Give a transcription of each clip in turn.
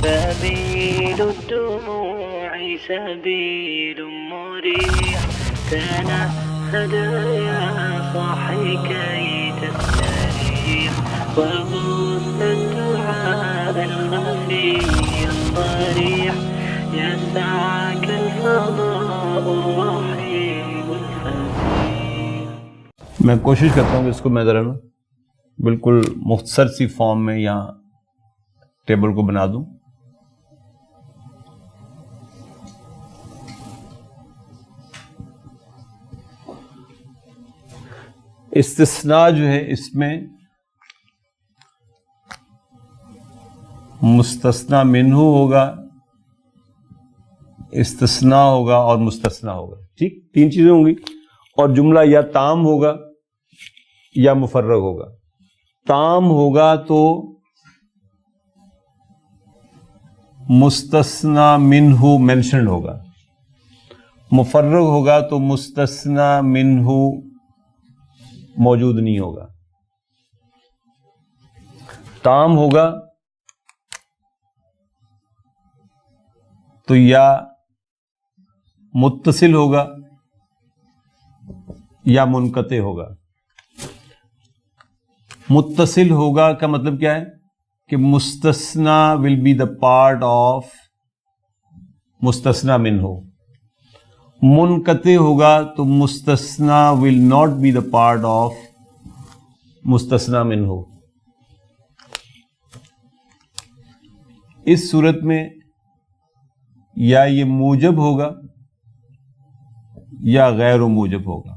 سبيل الدموع سبيل مريح تنهد يا صاحي كي تستريح وغص الدعاء الخفي الصريح يسعك الفضاء الرحيم الفسيح. میں کوشش کرتا ہوں کہ اس کو میں ذرا بالکل مختصر سی فارم میں یہاں ٹیبل کو بنا دوں. استثناء جو ہے اس میں مستثنی منہ ہوگا، استثناء ہوگا اور مستثنی ہوگا. ٹھیک، تین چیزیں ہوں گی. اور جملہ یا تام ہوگا یا مفرغ ہوگا. تام ہوگا تو مستثنی منہ مینشنڈ ہوگا، مفرغ ہوگا تو مستثنی منہ موجود نہیں ہوگا. تام ہوگا تو یا متصل ہوگا یا منقطع ہوگا. متصل ہوگا کا مطلب کیا ہے کہ مستثنی will be the part of مستثنی منہ. منقطع ہوگا تو مستثنی will not be the part of مستثنی منہ. اس صورت میں یا یہ موجب ہوگا یا غیر موجب ہوگا.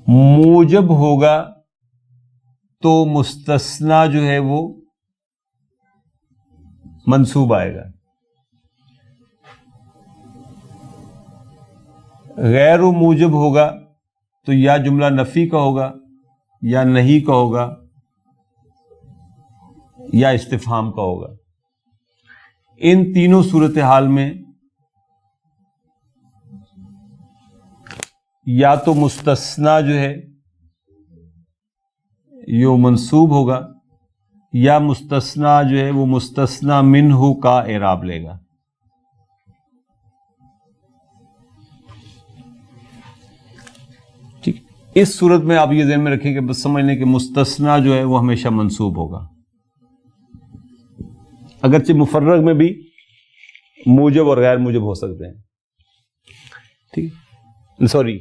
موجب ہوگا تو مستثنی جو ہے وہ منصوب آئے گا. غیر موجب ہوگا تو یا جملہ نفی کا ہوگا یا نہیں کا ہوگا یا استفہام کا ہوگا. ان تینوں صورتحال میں یا تو مستثنی جو ہے یہ منصوب ہوگا یا مستثنی جو ہے وہ مستثنی منہ کا اعراب لے گا. ٹھیک، اس صورت میں آپ یہ ذہن میں رکھیں کہ بس سمجھ لیں کہ مستثنی جو ہے وہ ہمیشہ منصوب ہوگا. اگرچہ مفرغ میں بھی موجب اور غیر موجب ہو سکتے ہیں. ٹھیک، سوری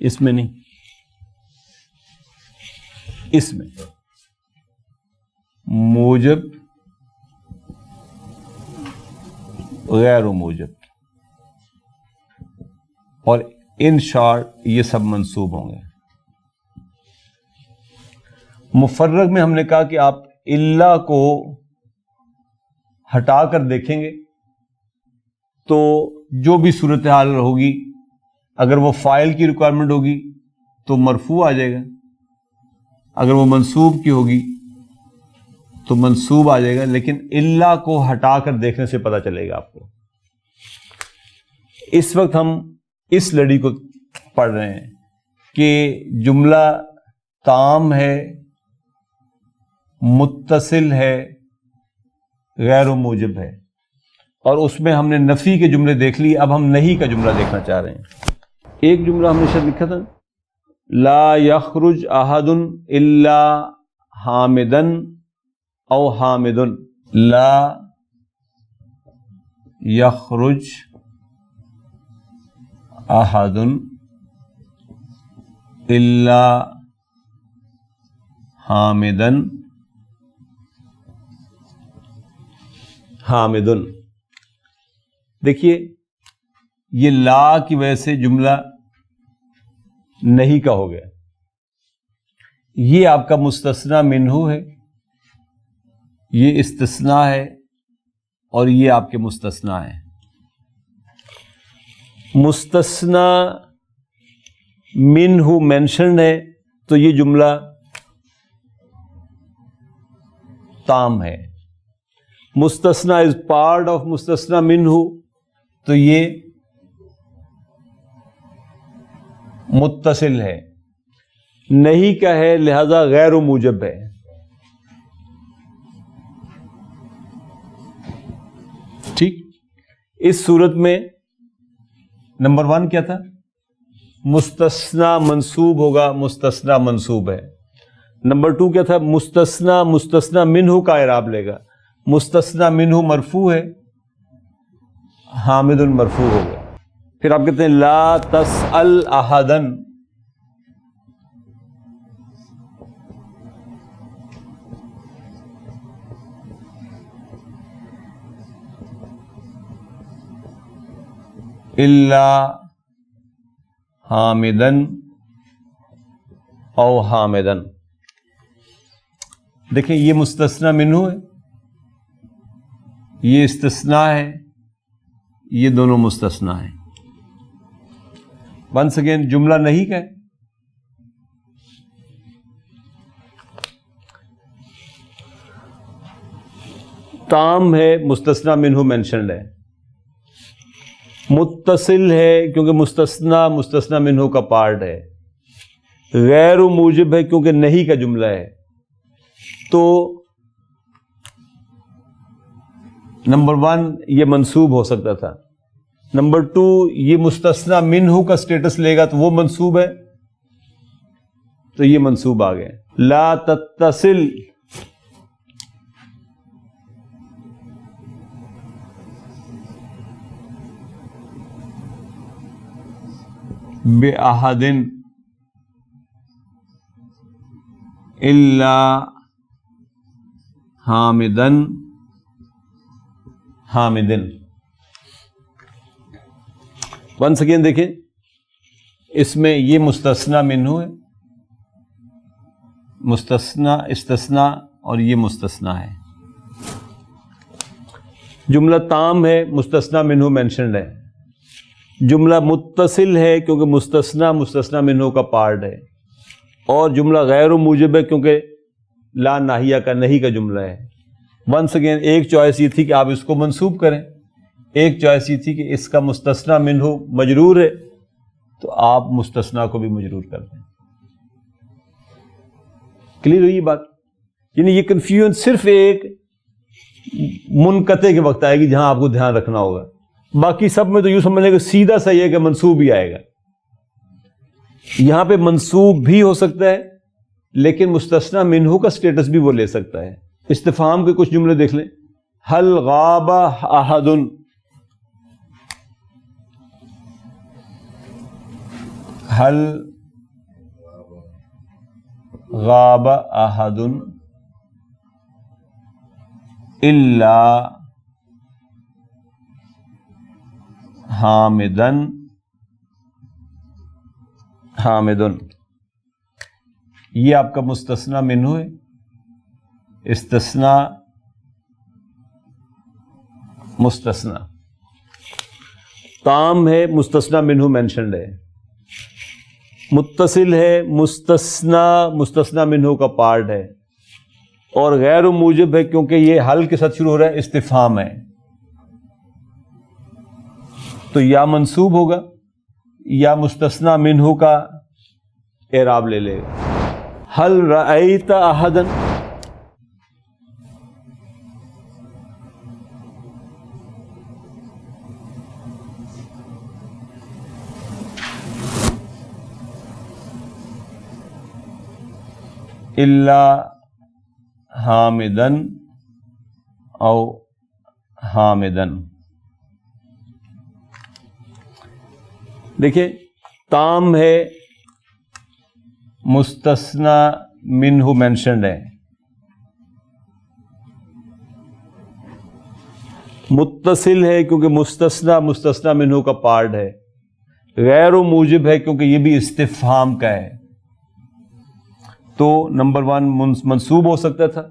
اس میں نہیں، اس میں موجب غیر موجب اور ان شارٹ یہ سب منصوب ہوں گے. مفرغ میں ہم نے کہا کہ آپ الا کو ہٹا کر دیکھیں گے تو جو بھی صورتحال ہوگی، اگر وہ فاعل کی ریکوائرمنٹ ہوگی تو مرفوع آ جائے گا، اگر وہ منصوب کی ہوگی تو منصوب آ جائے گا. لیکن الا کو ہٹا کر دیکھنے سے پتہ چلے گا آپ کو. اس وقت ہم اس لڑی کو پڑھ رہے ہیں کہ جملہ تام ہے، متصل ہے، غیر موجب ہے، اور اس میں ہم نے نفی کے جملے دیکھ لی. اب ہم نہیں کا جملہ دیکھنا چاہ رہے ہیں. ایک جملہ ہم نے شاید لکھا تھا، لا یخرج احد الا حامدا او حامد. لا یخرج احد الا حامدا حامد. دیکھیے یہ لا کی وجہ سے جملہ نہیں کا ہو گیا. یہ آپ کا مستثنی منہ ہے، یہ استثناء ہے اور یہ آپ کے مستثنی ہے. مستثنی منہ مینشنڈ ہے تو یہ جملہ تام ہے. مستثنی از پارٹ آف مستثنی منہ تو یہ متصل ہے. نہیں کا ہے لہذا غیر موجب ہے. ٹھیک. اس صورت میں نمبر 1 کیا تھا؟ مستثنا منصوب ہوگا، مستثنا منصوب ہے. نمبر 2 کیا تھا؟ مستثنا منہ کا اعراب لے گا. مستثنا منہ مرفوع ہے، حامد مرفوع ہو گیا. پھر آپ کہتے ہیں لا تسأل احدن، الا حامدن او حامدن. دیکھیں یہ مستثنا منہ ہے، یہ استثناء ہے، یہ دونوں مستثنا ہیں. ونس اگین جملہ نہیں کا ہے. تام ہے، مستثنا منہ مینشنڈ ہے. متصل ہے کیونکہ مستثنا منہ کا پارٹ ہے. غیر موجب ہے کیونکہ نہیں کا جملہ ہے. تو نمبر 1 یہ منصوب ہو سکتا تھا. نمبر 2 یہ مستثنا منہ کا سٹیٹس لے گا تو وہ منصوب ہے، تو یہ منصوب آ گئے. لا تتصل بأحد الا حامدن حامدن. ونس اگین دیکھیں اس میں یہ مستثنا منہ ہے، مستثنا استثناء اور یہ مستثنا ہے. جملہ تام ہے، مستثنا منہ مینشنڈ ہے. جملہ متصل ہے کیونکہ مستثنا منہ کا پارٹ ہے. اور جملہ غیر موجب ہے کیونکہ لا ناہیہ کا نہیں کا جملہ ہے. ونس اگین ایک چوائس یہ تھی کہ آپ اس کو منصوب کریں، ایک چوائس یہ تھی کہ اس کا مستثنا منہ مجرور ہے تو آپ مستثنا کو بھی مجرور کر دیں. کلیئر ہوئی یہ بات؟ یعنی یہ کنفیوژن صرف ایک منقطع کے وقت آئے گی جہاں آپ کو دھیان رکھنا ہوگا. باقی سب میں تو یوں سمجھ لیں کہ سیدھا صحیح ہے کہ منصوب ہی آئے گا. یہاں پہ منصوب بھی ہو سکتا ہے لیکن مستثنا منہ کا سٹیٹس بھی وہ لے سکتا ہے. استفہام کے کچھ جملے دیکھ لیں. حل غاب احد، حل غاب احد الا حامدن حامدن. یہ آپ کا مستثنا منہ ہے. استثناء مستثنا تام ہے، مستثنا منہ مینشنڈ ہے. متصل ہے، مستثنا منہ کا پارٹ ہے. اور غیر موجب ہے کیونکہ یہ حل کے ساتھ شروع ہو رہا ہے، استفہام ہے. تو یا منصوب ہوگا یا مستثنا منہ کا اعراب لے لے گا. حل رأیت احدا، الا حامدن او حامدن. دیکھیں تام ہے، مستثنا منہ مینشنڈ ہے. متصل ہے کیونکہ مستثنا منہ کا پارٹ ہے. غیر موجب ہے کیونکہ یہ بھی استفہام کا ہے. تو نمبر 1 منصوب ہو سکتا تھا.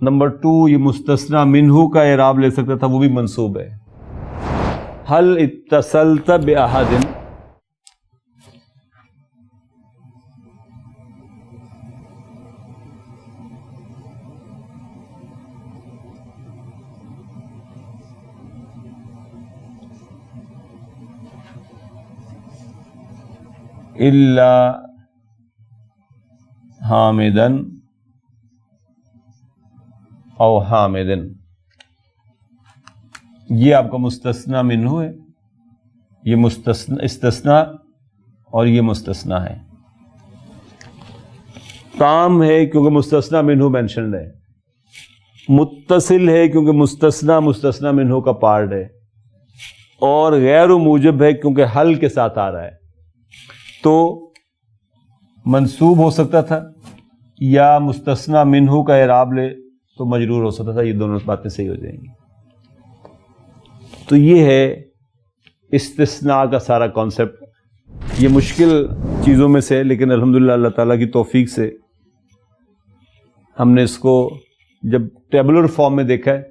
نمبر 2 یہ مستثنا منہ کا اعراب لے سکتا تھا، وہ بھی منصوب ہے. حل اتصلت بأحد، الا حامدن او حامدن. یہ آپ کا مستثنا منہ ہے، یہ استثنا اور یہ مستثنا ہے. تام ہے کیونکہ مستثنا منہ مینشنڈ ہے، متصل ہے کیونکہ مستثنا منہ کا پارٹ ہے، اور غیر موجب ہے کیونکہ حل کے ساتھ آ رہا ہے. تو منصوب ہو سکتا تھا یا مستثنا منہ کا اعراب لے تو مجرور ہو سکتا تھا. یہ دونوں باتیں صحیح ہو جائیں گی. تو یہ ہے استثناء کا سارا کانسیپٹ. یہ مشکل چیزوں میں سے، لیکن الحمدللہ اللہ تعالیٰ کی توفیق سے ہم نے اس کو جب ٹیبولر فارم میں دیکھا ہے،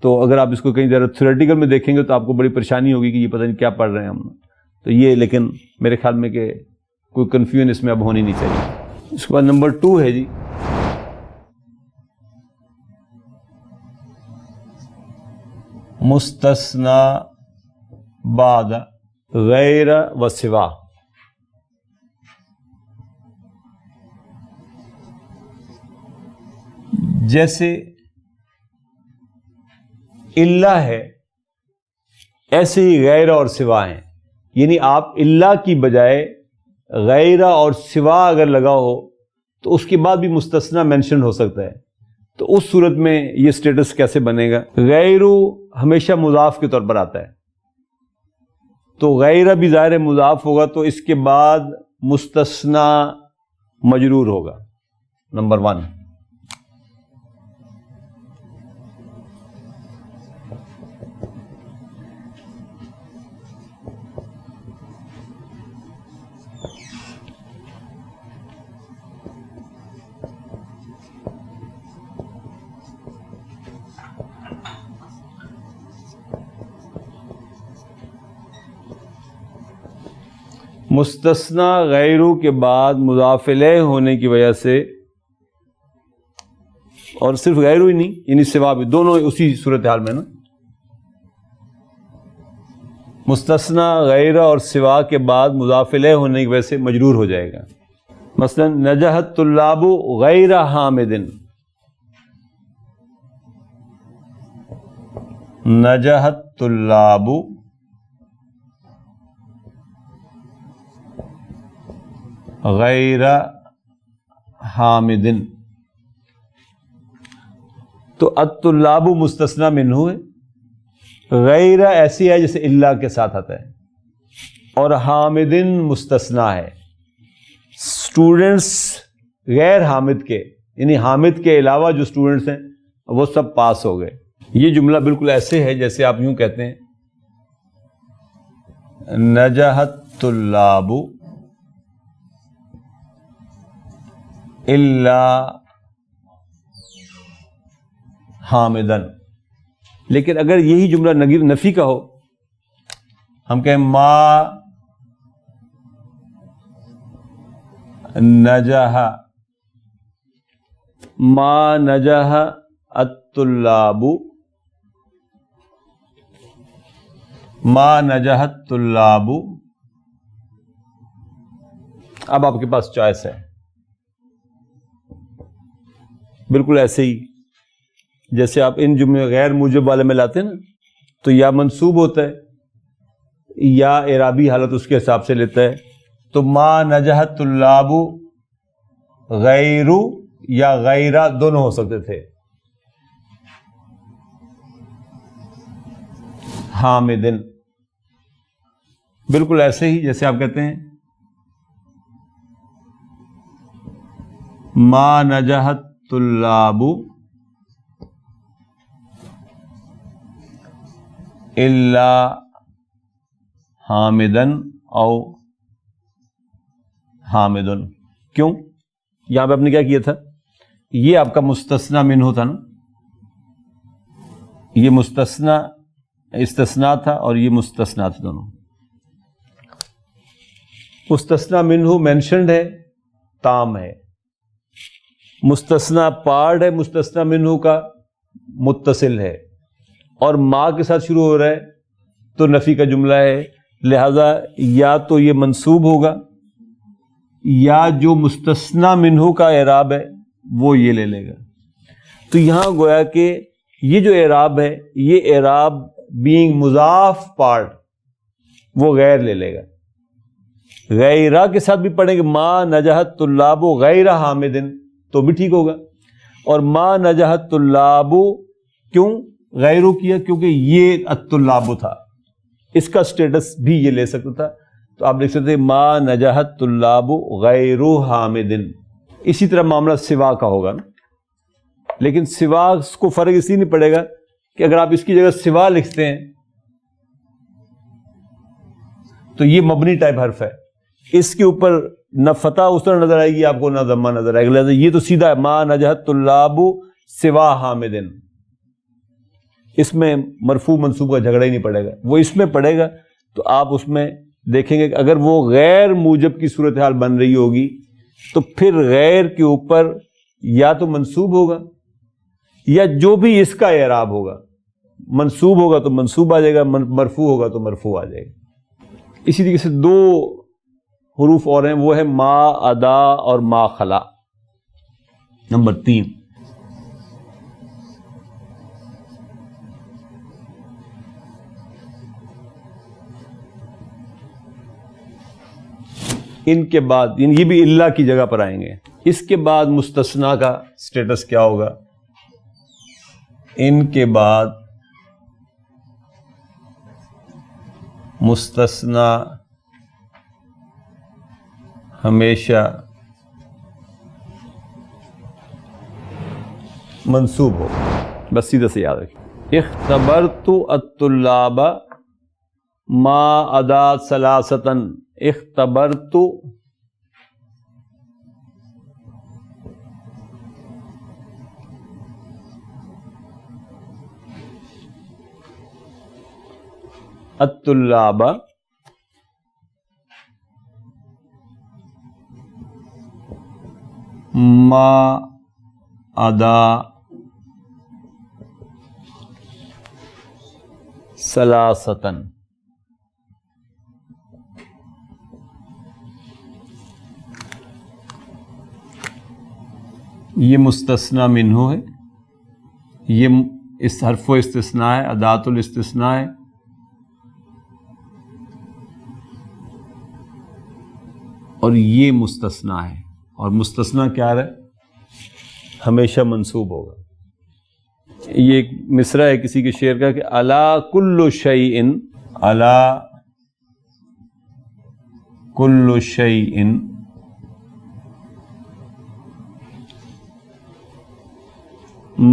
تو اگر آپ اس کو کہیں ذرا تھیوریٹیکل میں دیکھیں گے تو آپ کو بڑی پریشانی ہوگی کہ یہ پتہ نہیں کیا پڑھ رہے ہیں ہم. تو یہ لیکن میرے خیال میں کہ کوئی کنفیوژن اس میں اب ہونی نہیں چاہیے. اس کے بعد نمبر 2 ہے جی مستثنا بعد غیر و سوا. جیسے الا ہے ایسے ہی غیر اور سوا ہیں. یعنی آپ الا کی بجائے غیر اور سوا اگر لگا ہو تو اس کے بعد بھی مستثنا مینشن ہو سکتا ہے. تو اس صورت میں یہ سٹیٹس کیسے بنے گا؟ غیر ہمیشہ مضاف کے طور پر آتا ہے، تو غیر بھی ظاہر مضاف ہوگا تو اس کے بعد مستثنا مجرور ہوگا. نمبر 1. مستثنا غیرو کے بعد مضاف الیہ ہونے کی وجہ سے، اور صرف غیرو ہی نہیں یعنی سوا بھی، دونوں اسی صورتحال میں نا. مستثنا غیر اور سوا کے بعد مضاف الیہ ہونے کی وجہ سے مجرور ہو جائے گا. مثلا نجحت طلاب غیر حامد، نجحت طلاب غیر حامد. تو الطلاب مستثنا منہ ہے، غیر ایسی ہے جیسے الا کے ساتھ آتا ہے، اور حامدن مستثنا ہے. اسٹوڈنٹس غیر حامد کے یعنی حامد کے علاوہ جو اسٹوڈنٹس ہیں وہ سب پاس ہو گئے. یہ جملہ بالکل ایسے ہے جیسے آپ یوں کہتے ہیں نجحت طلاب الا حامدن. لیکن اگر یہی جملہ نفی کا ہو، ہم کہیں ما نجح الطلاب، ما نجح الطلاب. اب آپ کے پاس چوائس ہے. بالکل ایسے ہی جیسے آپ ان جملے غیر موجب والے میں لاتے ہیں نا، تو یا منصوب ہوتا ہے یا اعرابی حالت اس کے حساب سے لیتا ہے. تو ما نجحت طلاب غیر یا غیرہ دونوں ہو سکتے تھے. حامدن بالکل ایسے ہی جیسے آپ کہتے ہیں ما نجحت طلاب الا حامدن او حامدن. کیوں؟ یہاں پہ آپ نے کیا کیا تھا؟ یہ آپ کا مستثنا منہ تھا نا، یہ استثناء تھا اور یہ مستثنا تھا. دونوں مستثنا منہ مینشنڈ ہے، تام ہے. مستثنا پارٹ ہے مستثنا منہ کا، متصل ہے، اور ما کے ساتھ شروع ہو رہا ہے تو نفی کا جملہ ہے. لہذا یا تو یہ منصوب ہوگا یا جو مستثنا منہ کا اعراب ہے وہ یہ لے لے گا. تو یہاں گویا کہ یہ جو اعراب ہے یہ اعراب being مضاف پارٹ وہ غیر لے لے گا. غیرہ کے ساتھ بھی پڑھیں گے ما نجحت طلاب غیر حامد تو بھی ٹھیک ہوگا. اور ما نجحت طلاب کیوں غیرو کیا؟ کیونکہ یہ الطلاب تھا, اس کا سٹیٹس بھی یہ لے سکتا تھا, تو آپ لکھ سکتے ما نجحت طلاب غیر حامد. اسی طرح معاملہ سوا کا ہوگا نا, لیکن سوا کو فرق اسی نہیں پڑے گا کہ اگر آپ اس کی جگہ سوا لکھتے ہیں تو یہ مبنی ٹائپ حرف ہے, اس کے اوپر نہ فتح اس طرح نظر آئے گی آپ کو, نہ ضمہ نظر آئے گا. لہٰذا یہ تو سیدھا ہے ما نجحت طلاب سوا حامد, اس میں مرفوع منصوب کا جھگڑا ہی نہیں پڑے گا, وہ اس میں پڑے گا. تو آپ اس میں دیکھیں گے کہ اگر وہ غیر موجب کی صورتحال بن رہی ہوگی تو پھر غیر کے اوپر یا تو منصوب ہوگا یا جو بھی اس کا اعراب ہوگا, منصوب ہوگا تو منصوب آ جائے گا, مرفوع ہوگا تو مرفوع آ جائے گا. اسی طریقے سے دو حروف اور ہیں, وہ ہے ما ادا اور ما خلا. نمبر 3, ان کے بعد یہ بھی اللہ کی جگہ پر آئیں گے. اس کے بعد مستثنا کا سٹیٹس کیا ہوگا؟ ان کے بعد مستثنا ہمیشہ منصوب ہو. بس سیدھا سے یاد رکھیں. اختبرت الطلاب ما ادا ثلاثتن. اختبرت الطلاب ما ادا ثلاثتن. یہ مستثنا منہ ہے, یہ اس حرف و استثناء ہے, ادات الاستثناء ہے. اور یہ مستثنا ہے, اور مستثنا کیا ہے؟ ہمیشہ منصوب ہوگا. یہ ایک مصرع ہے کسی کے شعر کا کہ الا کل شیء, الا کل شیء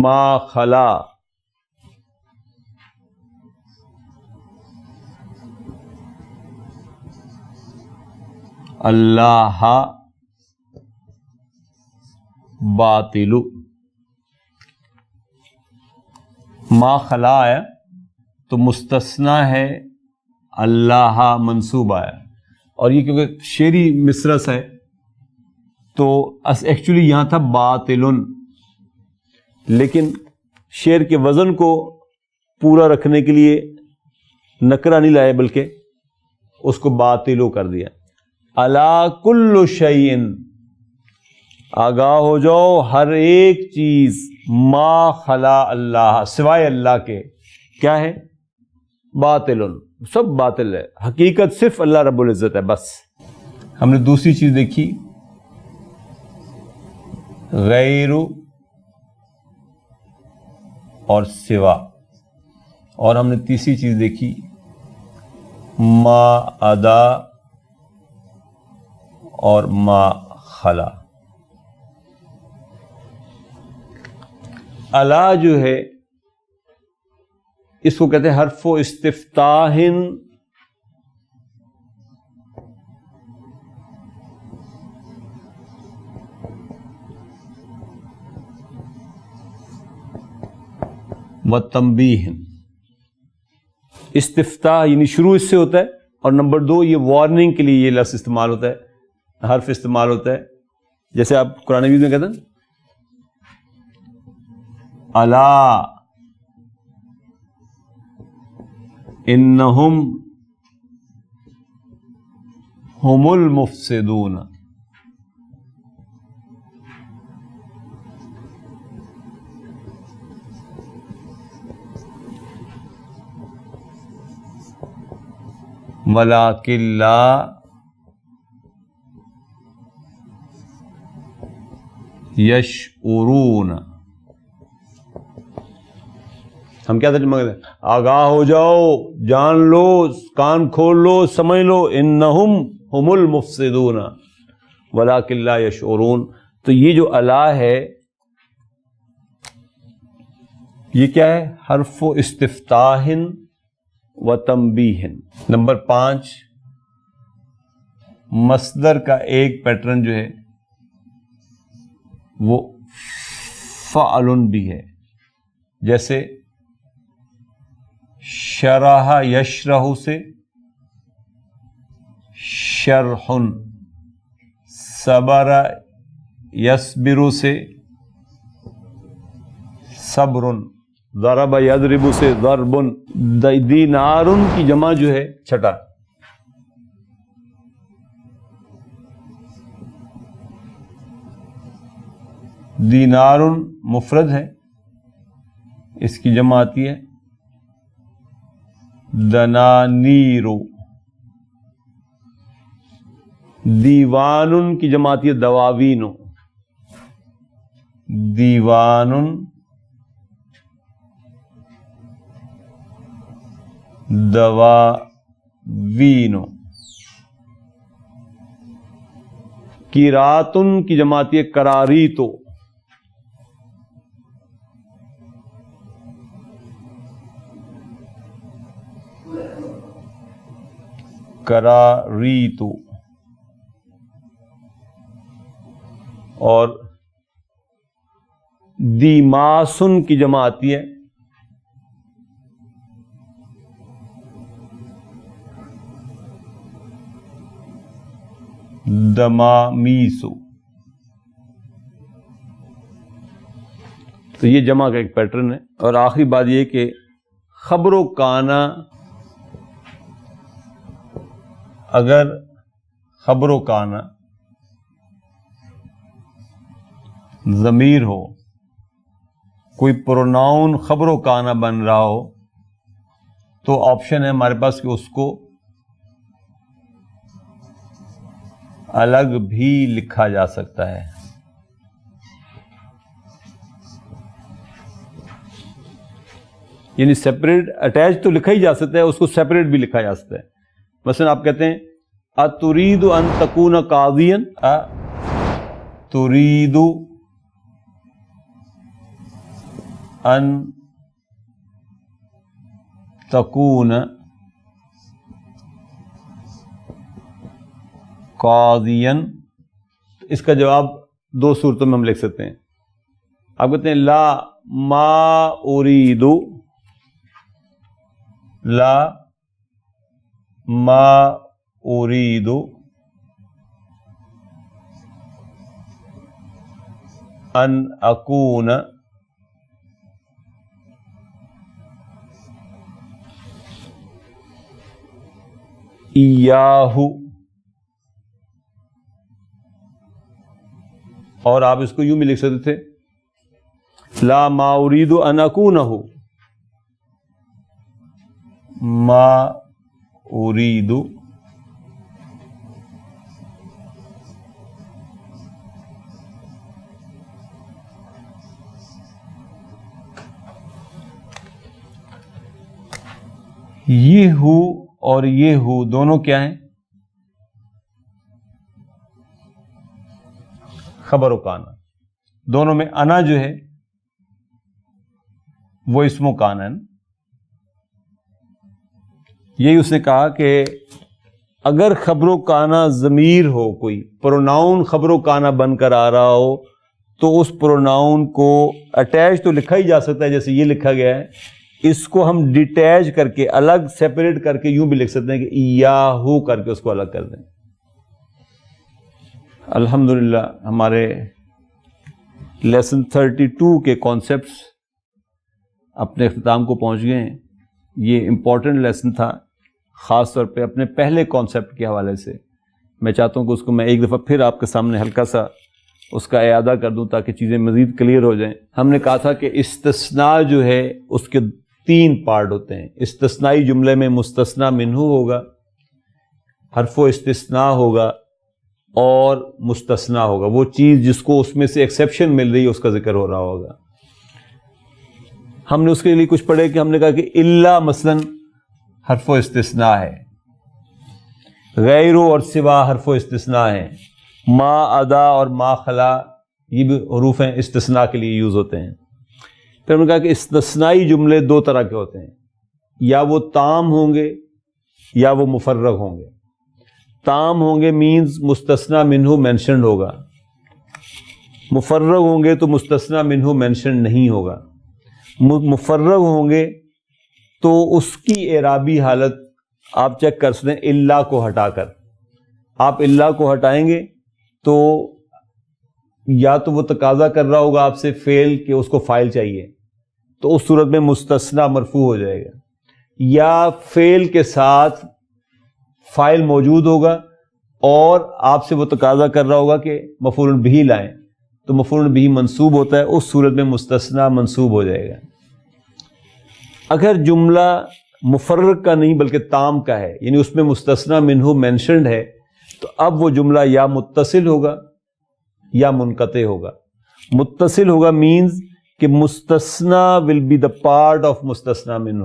ما خلا اللہ باطل. ما خلا آیا تو مستثنا ہے, اللہ منصوب آیا. اور یہ کیونکہ شعری مصرع ہے تو ایکچولی یہاں تھا باطل, لیکن شعر کے وزن کو پورا رکھنے کے لیے نکرہ نہیں لائے بلکہ اس کو باطلو کر دیا. الا کل شیء, آگاہ ہو جاؤ ہر ایک چیز, ما خلا اللہ, سوائے اللہ کے, کیا ہے؟ باطل, سب باطل ہے, حقیقت صرف اللہ رب العزت ہے. بس ہم نے دوسری چیز دیکھی غیر اور سوا, اور ہم نے تیسری چیز دیکھی ما ادا اور ما خلا. الا جو ہے اس کو کہتے ہیں حرف و استفتاح, و تنبیہ. استفتاح یعنی شروع اس سے ہوتا ہے, اور نمبر 2 یہ وارننگ کے لیے یہ لفظ استعمال ہوتا ہے, حرف استعمال ہوتا ہے. جیسے آپ قرآن مجید میں کہتے ہیں الا انہم ہم المفسدون. ولیکن لا یشعرون. ہم کیا ترجمہ کرتے ہیں؟ آگاہ ہو جاؤ، جان لو، کان کھول لو، سمجھ لو، انہم ہم المفسدون ولکن لا یشعرون. تو یہ جو الا ہے یہ کیا ہے؟ حرف و استفتاح و تنبیہ. نمبر 5 مصدر کا ایک پیٹرن جو ہے وہ فعل بھی ہے، جیسے شرح یشرح سے شرح، صبر یصبر سے صبر، ضرب یضرب سے ضرب. دینار کی جمع جو ہے چھٹا. دینار مفرد ہے، اس کی جمع آتی ہے دنانیر. دیوان کی جمع آتی ہے دواوین. دیوان دواوین. قراتن کی جمع آتی ہے قراریتو. قراریتو. اور دیماسن کی جمع آتی ہے دمامیسو. تو یہ جمع کا ایک پیٹرن ہے. اور آخری بات یہ کہ خبر و کانا، اگر خبر و کانا ضمیر ہو، کوئی پروناؤن خبر و کانا بن رہا ہو، تو آپشن ہے ہمارے پاس کہ اس کو الگ بھی لکھا جا سکتا ہے. یعنی سیپریٹ اٹیچ تو لکھا ہی جا سکتا ہے، اس کو سیپریٹ بھی لکھا جا سکتا ہے. مثلا آپ کہتے ہیں اتريد ان تكون قاضيا، تريد ان تكون قاضيا. اس کا جواب دو صورتوں میں ہم لکھ سکتے ہیں. آپ کہتے ہیں لا ما اريد، لا ما اريد ان اكون اياه. اور آپ اس کو یوں بھی لکھ سکتے تھے لا ما اريد ان اكونه، ما اريد یہ ہو اور یہ ہو دونوں کیا ہیں؟ خبر و کانا. دونوں میں انا جو ہے وہ اسم و کانا ہے. یہی اس نے کہا کہ اگر خبر و کانا ضمیر ہو، کوئی پروناؤن خبر و کانا بن کر آ رہا ہو، تو اس پروناؤن کو اٹیچ تو لکھا ہی جا سکتا ہے جیسے یہ لکھا گیا ہے. اس کو ہم ڈیٹیچ کر کے الگ سیپریٹ کر کے یوں بھی لکھ سکتے ہیں کہ ایاہو کر کے اس کو الگ کر دیں. الحمدللہ ہمارے لیسن 32 کے کانسیپٹس اپنے اختتام کو پہنچ گئے ہیں. یہ امپورٹنٹ لیسن تھا، خاص طور پہ اپنے پہلے کانسیپٹ کے حوالے سے. میں چاہتا ہوں کہ اس کو میں ایک دفعہ پھر آپ کے سامنے ہلکا سا اس کا اعادہ کر دوں تاکہ چیزیں مزید کلیئر ہو جائیں. ہم نے کہا تھا کہ استثناء جو ہے اس کے 3 پارٹ ہوتے ہیں. استثنائی جملے میں مستثنی منہ ہوگا، حرف و استثناء ہوگا اور مستثنا ہوگا. وہ چیز جس کو اس میں سے ایکسیپشن مل رہی ہے اس کا ذکر ہو رہا ہوگا. ہم نے اس کے لیے کچھ پڑھے کہ ہم نے کہا کہ الا مثلا حرف و استثناء ہے, غیر اور سوا حرف و استثناء ہے, ما ادا اور ما خلا یہ بھی حروف ہیں استثناء کے لیے یوز ہوتے ہیں. پھر ہم نے کہا کہ استثنائی جملے دو طرح کے ہوتے ہیں, یا وہ تام ہوں گے یا وہ مفرغ ہوں گے. تام ہوں گے مینز مستثنا منہ مینشنڈ ہوگا, مفرغ ہوں گے تو مستثنا منہ مینشنڈ نہیں ہوگا. مفرغ ہوں گے تو اس کی اعرابی حالت آپ چیک کر سکتے ہیں الا کو ہٹا کر. آپ الا کو ہٹائیں گے تو یا تو وہ تقاضا کر رہا ہوگا آپ سے فعل کہ اس کو فاعل چاہیے, تو اس صورت میں مستثنا مرفوع ہو جائے گا, یا فعل کے ساتھ فاعل موجود ہوگا اور آپ سے وہ تقاضا کر رہا ہوگا کہ مفعول بہ لائیں, تو مفعول بہ منصوب ہوتا ہے, اس صورت میں مستثنا منصوب ہو جائے گا. اگر جملہ مفرغ کا نہیں بلکہ تام کا ہے, یعنی اس میں مستثنا منہ مینشنڈ ہے, تو اب وہ جملہ یا متصل ہوگا یا منقطع ہوگا. متصل ہوگا مینز کہ مستثنا will be the part of مستثنا منہ.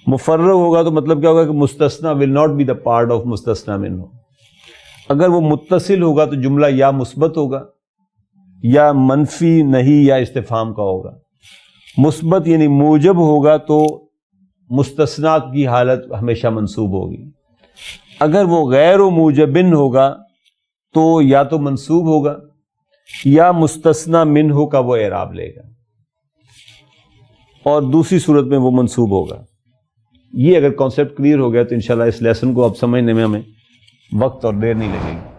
مفرغ ہوگا تو مطلب کیا ہوگا کہ مستثنا will not be the part of مستثنا منہ. اگر وہ متصل ہوگا تو جملہ یا مثبت ہوگا یا منفی نہیں یا استفہام کا ہوگا. مثبت یعنی موجب ہوگا تو مستثنا کی حالت ہمیشہ منصوب ہوگی. اگر وہ غیر و موجبن ہوگا تو یا تو منصوب ہوگا یا مستثنا منہ کا وہ اعراب لے گا, اور دوسری صورت میں وہ منصوب ہوگا. یہ اگر کانسیپٹ کلیئر ہو گیا تو انشاءاللہ اس لیسن کو اب سمجھنے میں ہمیں وقت اور دیر نہیں لگے گی.